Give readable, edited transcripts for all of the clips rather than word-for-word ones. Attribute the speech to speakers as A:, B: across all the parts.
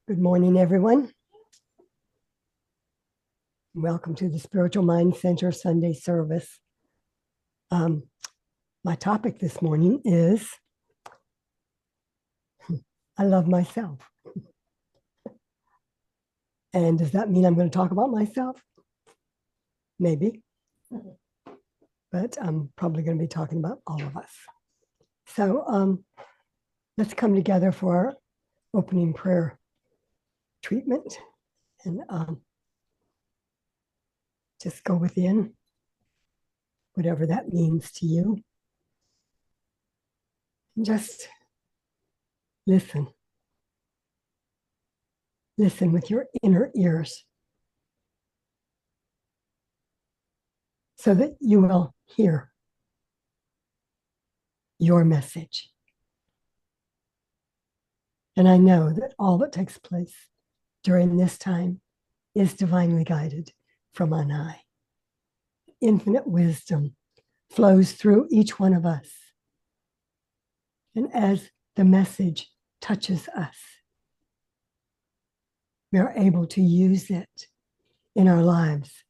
A: Good morning, everyone. Welcome to the Spiritual Mind Center Sunday service. My topic this morning is I love myself. And does that mean I'm going to talk about myself? Maybe. But I'm probably going to be talking about all of us. So let's come together for our opening prayer treatment and just go within, whatever that means to you. And just listen. Listen with your inner ears so that you will hear your message. And I know that all that takes place during this time is divinely guided from on high. Infinite wisdom flows through each one of us. And as the message touches us, we are able to use it in our lives.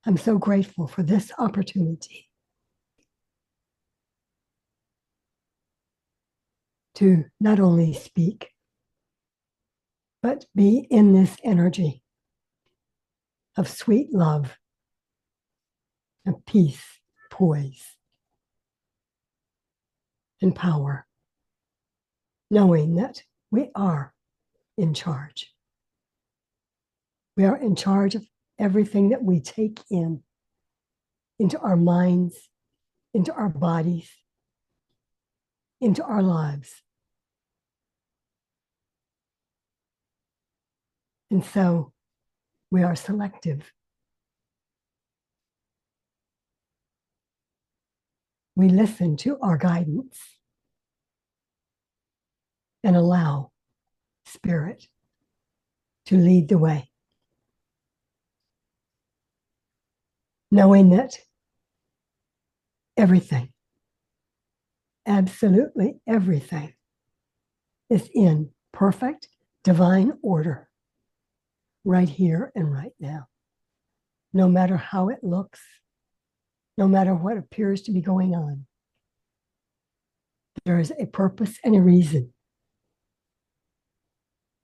A: I'm so grateful for this opportunity to not only speak, but be in this energy of sweet love, of peace, poise, and power, knowing that we are in charge. We are in charge of everything that we take into our minds, into our bodies, into our lives. And so we are selective. We listen to our guidance and allow Spirit to lead the way, knowing that everything, absolutely everything, is in perfect divine order right here and right now. No matter how it looks, no matter what appears to be going on, there is a purpose and a reason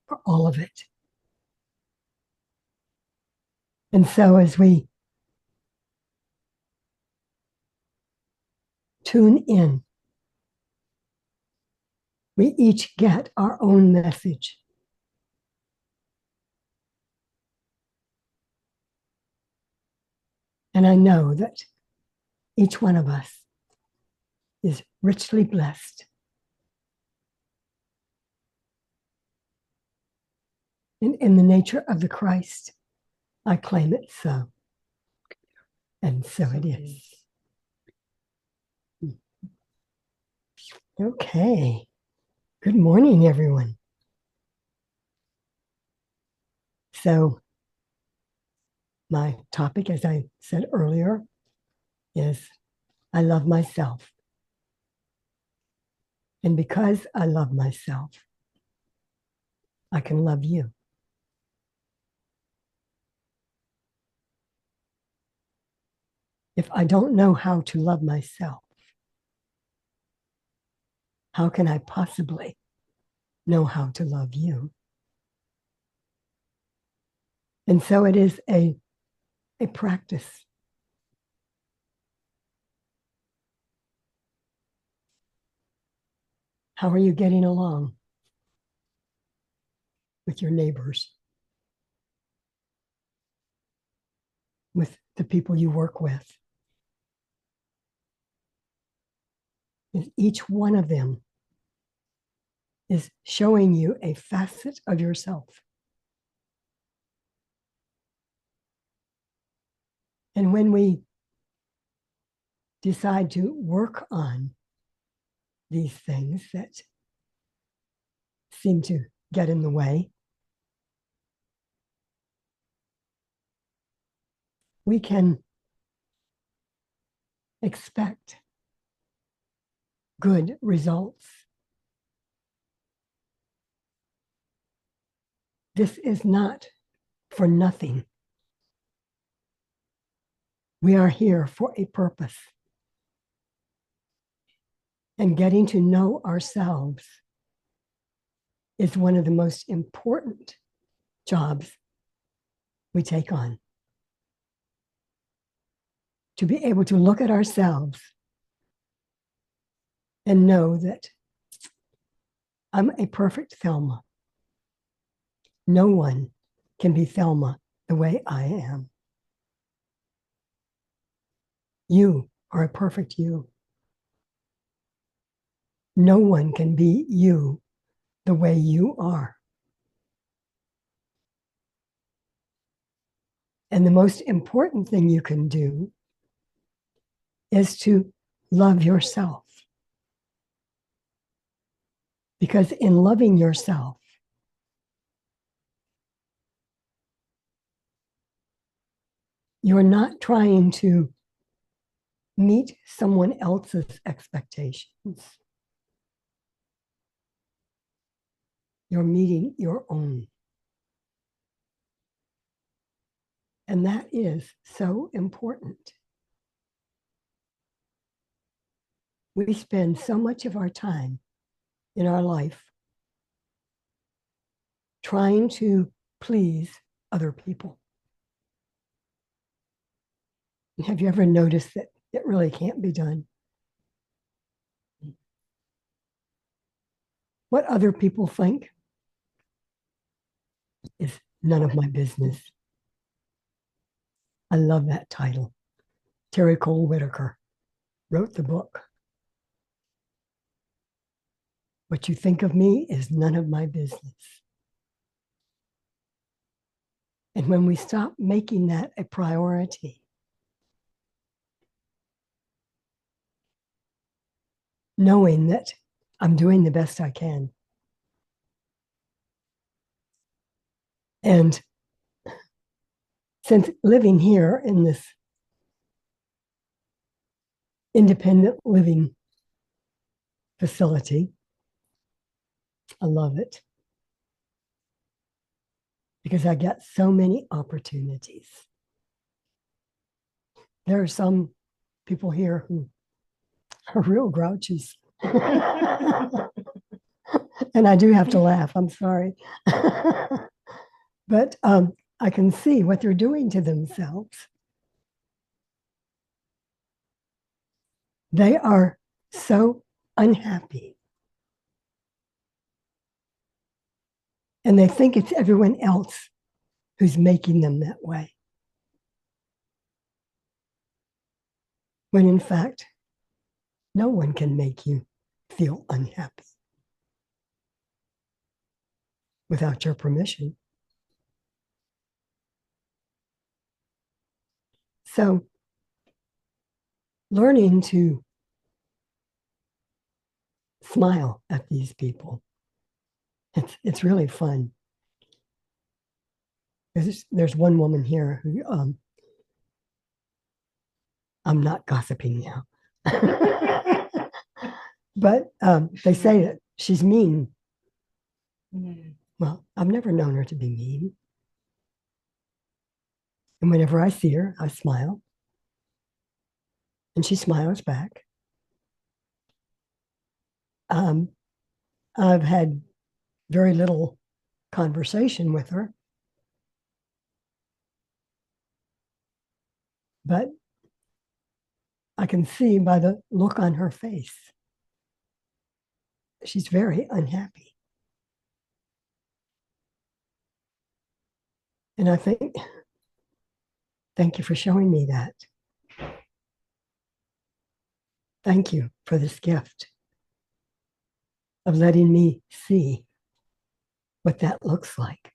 A: for all of it. And so as we tune in, we each get our own message. And I know that each one of us is richly blessed. And in the nature of the Christ, I claim it so. And so it is. Okay. Good morning, everyone. So my topic, as I said earlier, is I love myself. And because I love myself, I can love you. If I don't know how to love myself, how can I possibly know how to love you? And so it is a practice. How are you getting along with your neighbors, with the people you work with? And each one of them is showing you a facet of yourself. And when we decide to work on these things that seem to get in the way, we can expect good results. this is not for nothing. We are here for a purpose. And getting to know ourselves is one of the most important jobs we take on. To be able to look at ourselves and know that I'm a perfect Thelma. No one can be Thelma the way I am. You are a perfect you. No one can be you the way you are. And the most important thing you can do is to love yourself. Because in loving yourself, you're not trying to meet someone else's expectations. You're meeting your own. And that is so important. We spend so much of our time in our life trying to please other people. Have you ever noticed that it really can't be done? What other people think is none of my business. I love that title. Terry Cole Whitaker wrote the book. What you think of me is none of my business. And when we stop making that a priority, knowing that I'm doing the best I can. And since living here in this independent living facility, I love it because I get so many opportunities. There are some people here who are real grouchies. And I do have to laugh, I'm sorry. But I can see what they're doing to themselves. They are so unhappy. And they think it's everyone else who's making them that way. When in fact, no one can make you feel unhappy without your permission. So, learning to smile at these people, it's really fun. There's one woman here who, I'm not gossiping now, but they say that she's mean. Well, I've never known her to be mean. And whenever I see her, I smile. And she smiles back. I've had very little conversation with her. But I can see by the look on her face, she's very unhappy. And I think, thank you for showing me that. Thank you for this gift of letting me see what that looks like.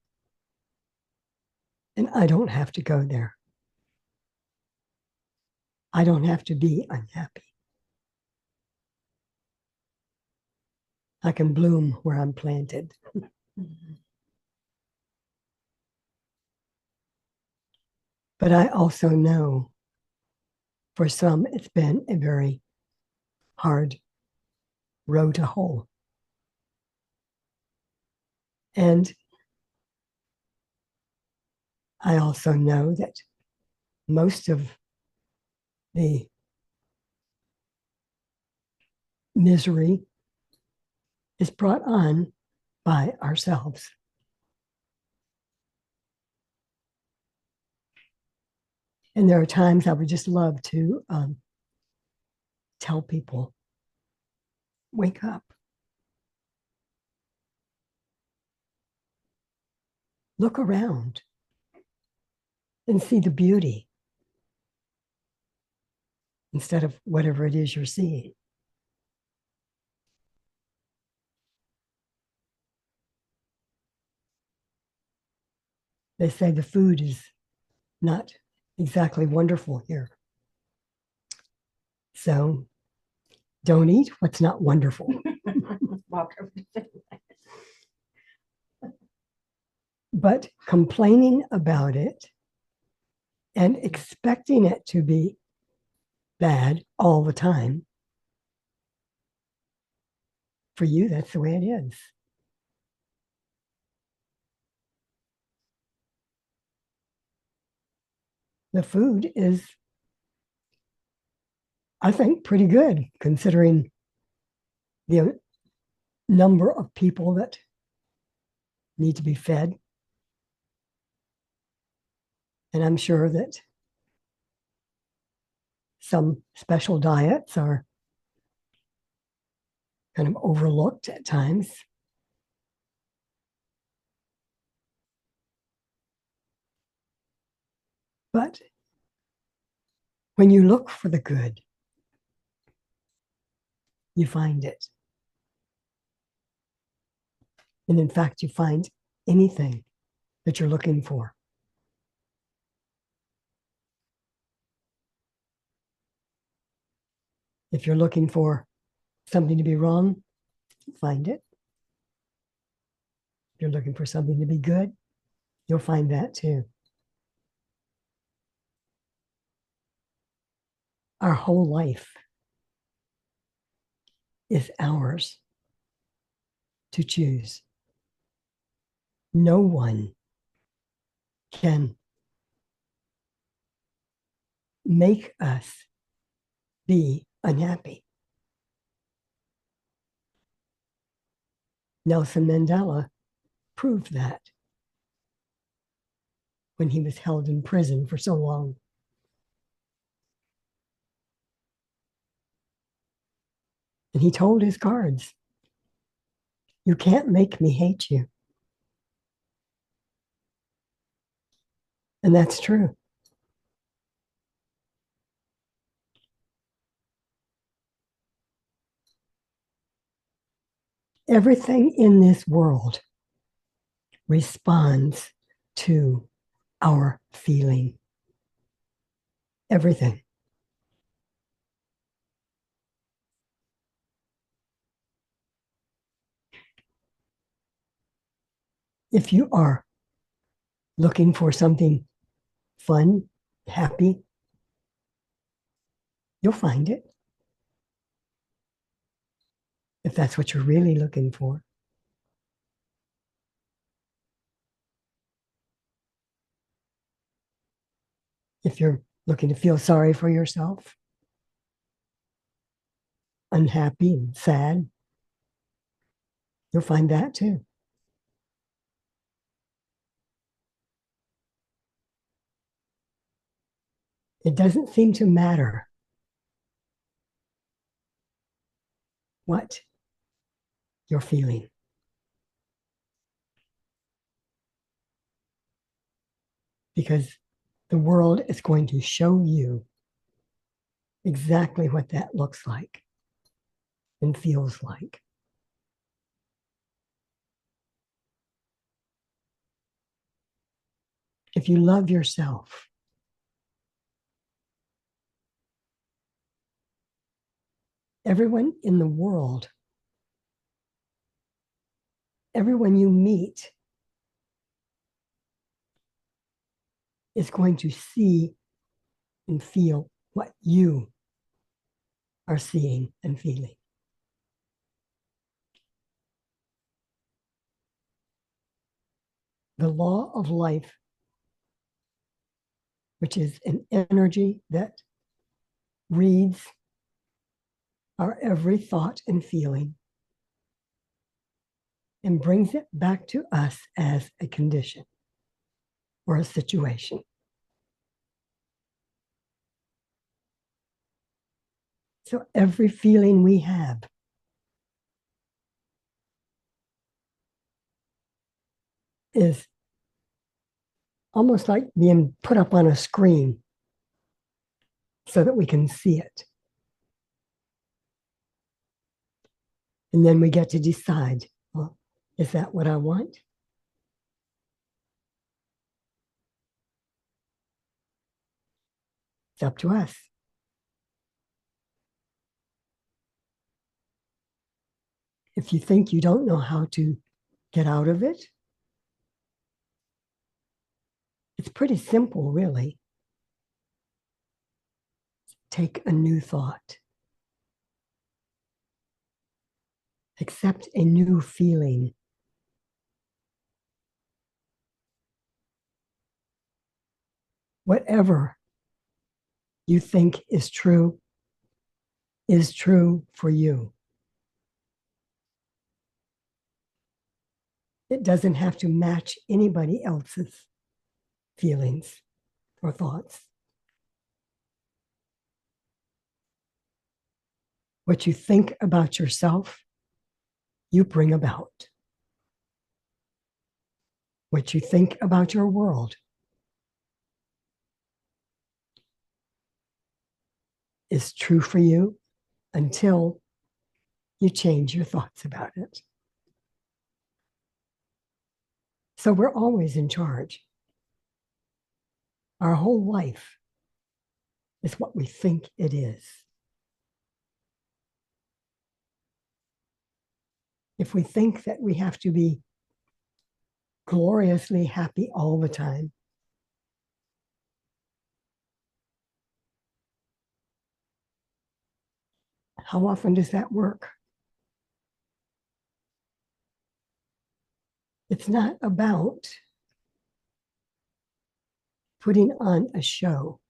A: And I don't have to go there. I don't have to be unhappy. I can bloom where I'm planted. But I also know for some, it's been a very hard road to hoe. And I also know that most of the misery is brought on by ourselves. And there are times I would just love to tell people, wake up. Look around and see the beauty instead of whatever it is you're seeing. They say the food is not exactly wonderful here. So don't eat what's not wonderful.
B: Welcome.
A: But complaining about it and expecting it to be bad all the time, for you, that's the way it is. The food is, I think, pretty good considering the number of people that need to be fed. And I'm sure that some special diets are kind of overlooked at times. But when you look for the good, you find it. And in fact, you find anything that you're looking for. If you're looking for something to be wrong, find it. If you're looking for something to be good, you'll find that too. Our whole life is ours to choose. No one can make us be unhappy. Nelson Mandela proved that when he was held in prison for so long. And he told his guards, you can't make me hate you. And that's true. Everything in this world responds to our feeling. Everything. If you are looking for something fun, happy, you'll find it. If that's what you're really looking for. If you're looking to feel sorry for yourself, unhappy and sad, you'll find that too. It doesn't seem to matter what you're feeling. Because the world is going to show you exactly what that looks like and feels like. If you love yourself, everyone in the world, everyone you meet is going to see and feel what you are seeing and feeling. The law of life which is an energy that reads our every thought and feeling and brings it back to us as a condition or a situation. So every feeling we have is almost like being put up on a screen so that we can see it. And then we get to decide, well, is that what I want? It's up to us. If you think you don't know how to get out of it, it's pretty simple, really. Take a new thought. Accept a new feeling. Whatever you think is true for you. It doesn't have to match anybody else's feelings or thoughts. What you think about yourself, you bring about. What you think about your world is true for you until you change your thoughts about it. So we're always in charge. Our whole life is what we think it is. If we think that we have to be gloriously happy all the time, how often does that work? It's not about putting on a show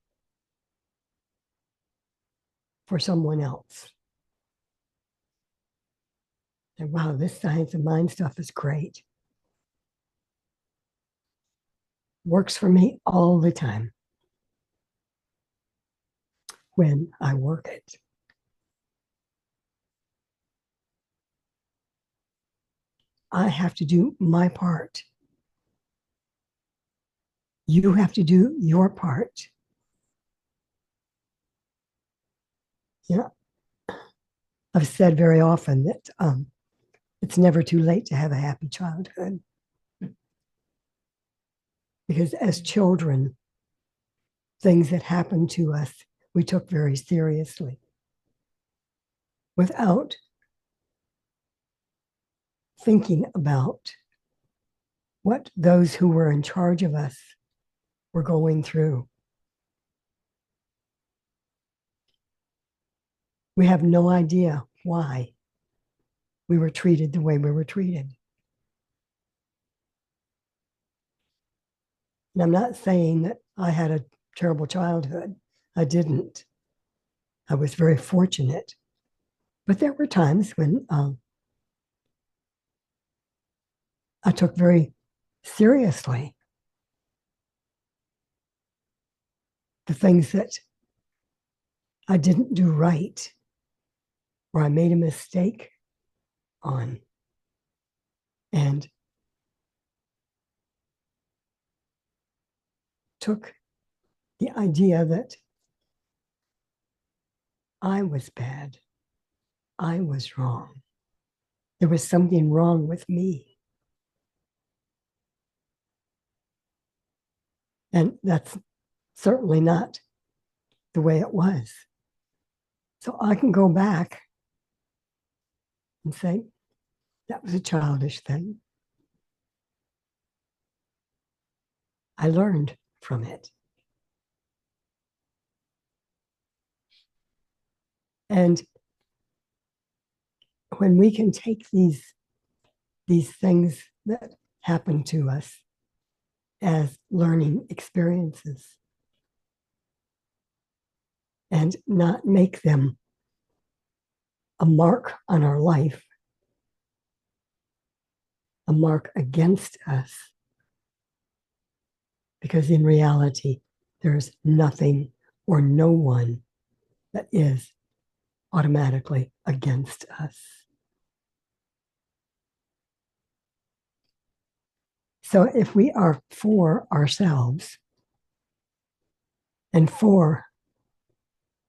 A: for someone else. And wow, this science of mind stuff is great. Works for me all the time when I work it. I have to do my part. You have to do your part. Yeah, I've said very often that it's never too late to have a happy childhood. Because as children, things that happened to us, we took very seriously without thinking about what those who were in charge of us were going through. We have no idea why we were treated the way we were treated. And I'm not saying that I had a terrible childhood. I didn't. I was very fortunate. But there were times when I took very seriously the things that I didn't do right, or I made a mistake on. And took the idea that I was bad, I was wrong. There was something wrong with me. And that's certainly not the way it was. So I can go back and say, that was a childish thing. I learned from it. And when we can take these things that happen to us as learning experiences, and not make them a mark on our life, a mark against us. Because in reality, there's nothing or no one that is automatically against us. So if we are for ourselves and for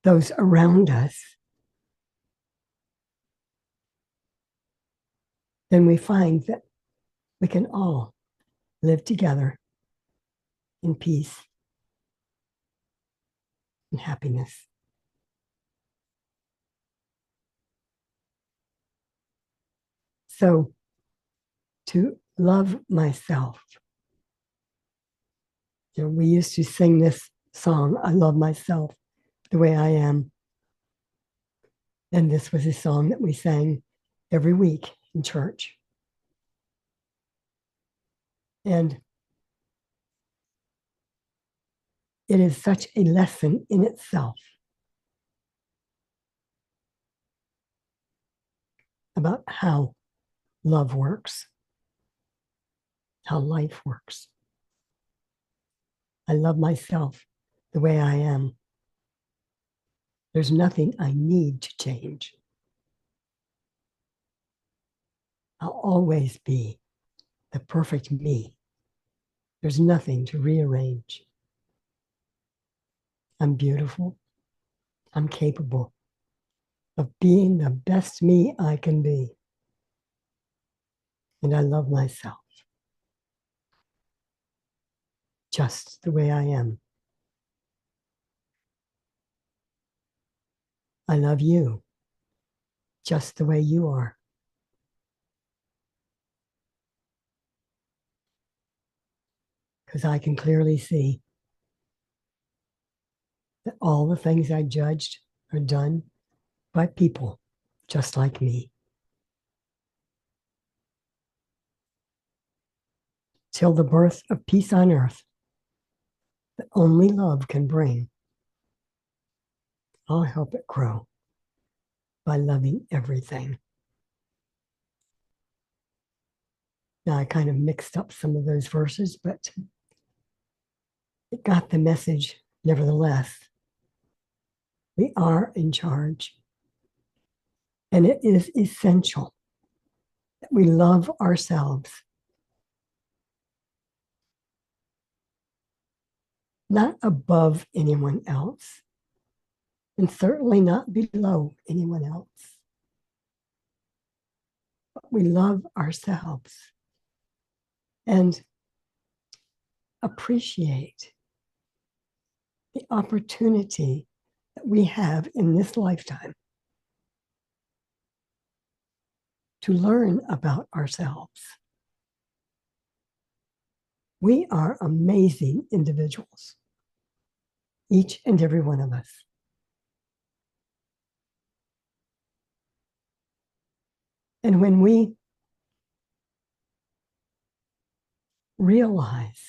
A: those around us, then we find that we can all live together in peace and happiness. So to love myself, we used to sing this song, I love myself the way I am. And this was a song that we sang every week in church. And it is such a lesson in itself about how love works, how life works. I love myself the way I am. There's nothing I need to change. I'll always be the perfect me. There's nothing to rearrange. I'm beautiful. I'm capable of being the best me I can be. And I love myself just the way I am. I love you just the way you are. Because I can clearly see that all the things I judged are done by people just like me. Till the birth of peace on earth that only love can bring, I'll help it grow by loving everything. Now, I kind of mixed up some of those verses, but it got the message nevertheless. We are in charge. And it is essential that we love ourselves, not above anyone else, and certainly not below anyone else. But we love ourselves and appreciate the opportunity that we have in this lifetime to learn about ourselves. We are amazing individuals, each and every one of us. And when we realize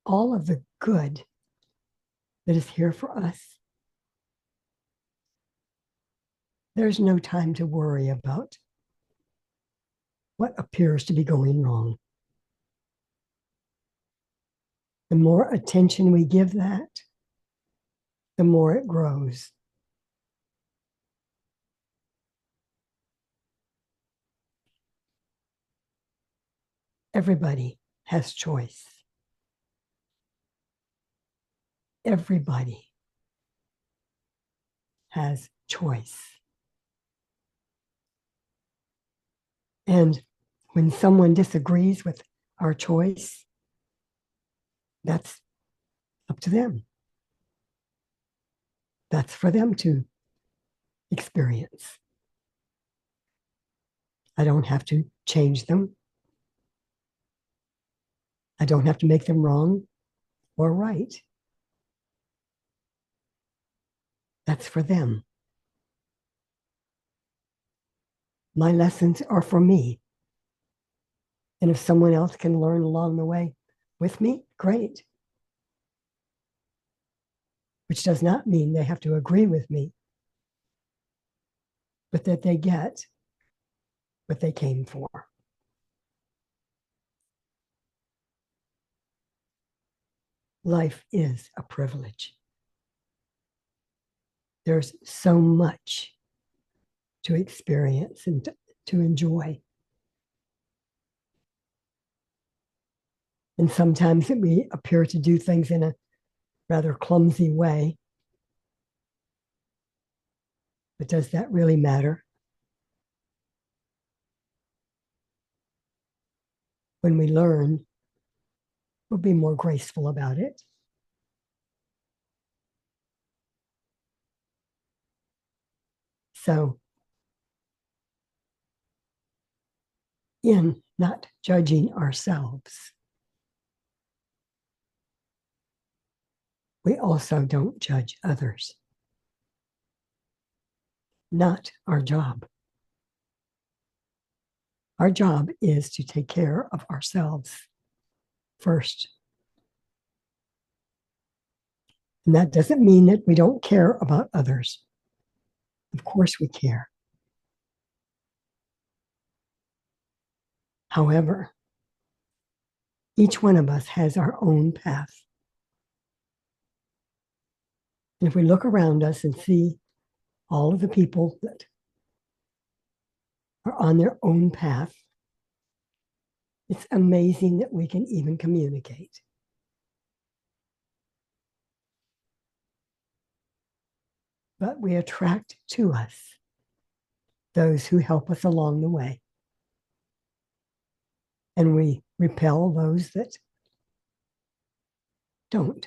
A: all of the good that is here for us, there's no time to worry about what appears to be going wrong. The more attention we give that, the more it grows. Everybody has choice. Everybody has choice. And when someone disagrees with our choice, that's up to them. That's for them to experience. I don't have to change them. I don't have to make them wrong or right. That's for them. My lessons are for me. And if someone else can learn along the way with me, great. which does not mean they have to agree with me, but that they get what they came for. Life is a privilege. There's so much to experience and to enjoy. And sometimes we appear to do things in a rather clumsy way. But does that really matter? When we learn, we'll be more graceful about it. So, in not judging ourselves, we also don't judge others. Not our job. Our job is to take care of ourselves first. And that doesn't mean that we don't care about others. Of course we care. However, each one of us has our own path. And if we look around us and see all of the people that are on their own path, it's amazing that we can even communicate. But we attract to us those who help us along the way. And we repel those that don't.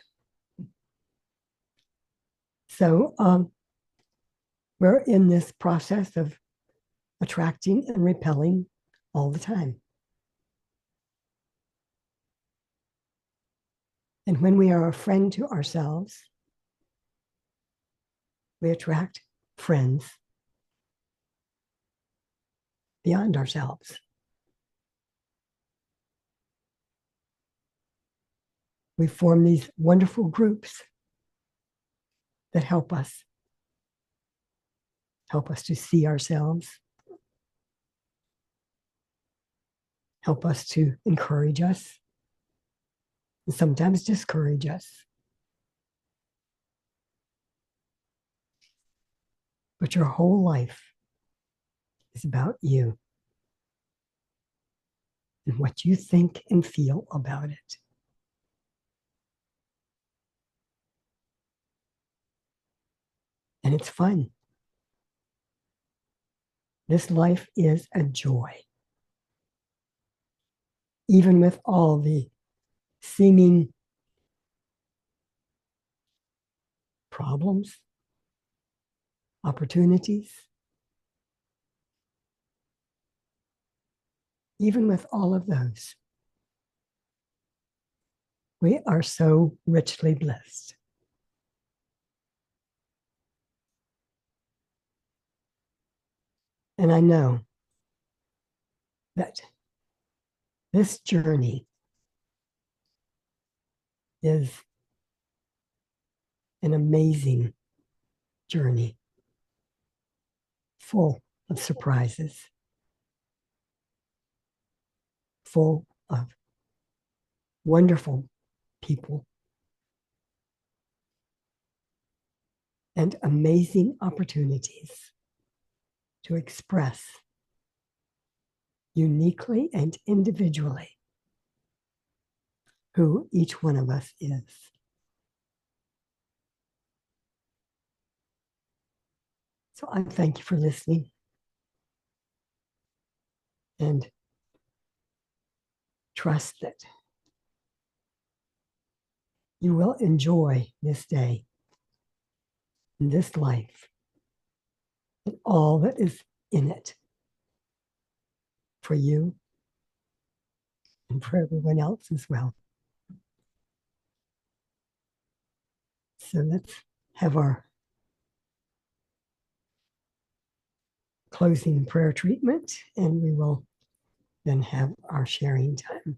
A: So we're in this process of attracting and repelling all the time. And when we are a friend to ourselves, we attract friends beyond ourselves. We form these wonderful groups that help us to see ourselves, help us to encourage us, and sometimes discourage us. But your whole life is about you and what you think and feel about it. And it's fun. This life is a joy. Even with all the seeming problems, opportunities, even with all of those, we are so richly blessed. And I know that this journey is an amazing journey, full of surprises, full of wonderful people, and amazing opportunities to express uniquely and individually who each one of us is. So I thank you for listening and trust that you will enjoy this day and this life and all that is in it for you and for everyone else as well. So let's have our closing prayer treatment, and we will then have our sharing time.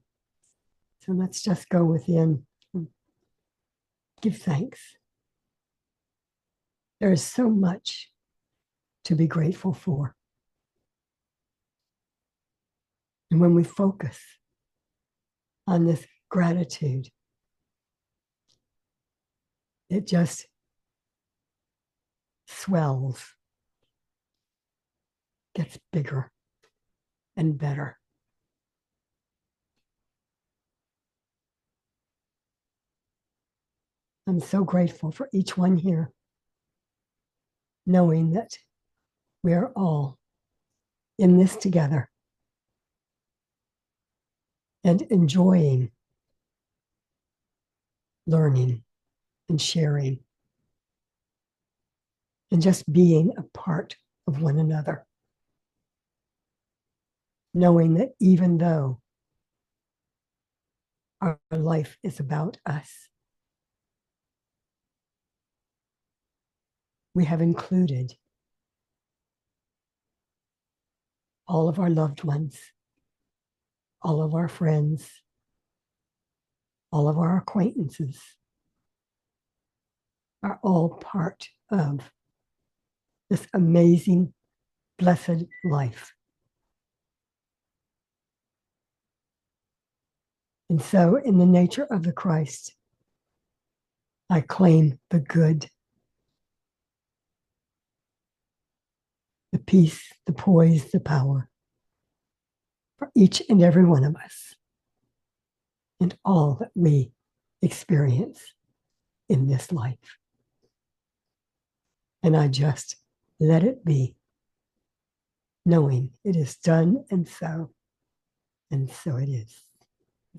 A: So let's just go within and give thanks There is so much to be grateful for. And when we focus on this gratitude, it just swells, gets bigger and better. I'm so grateful for each one here, knowing that we are all in this together and enjoying learning and sharing and just being a part of one another. Knowing that even though our life is about us, we have included all of our loved ones, all of our friends, all of our acquaintances are all part of this amazing, blessed life. And so, in the nature of the Christ, I claim the good, the peace, the poise, the power for each and every one of us and all that we experience in this life. And I just let it be, knowing it is done and so it is.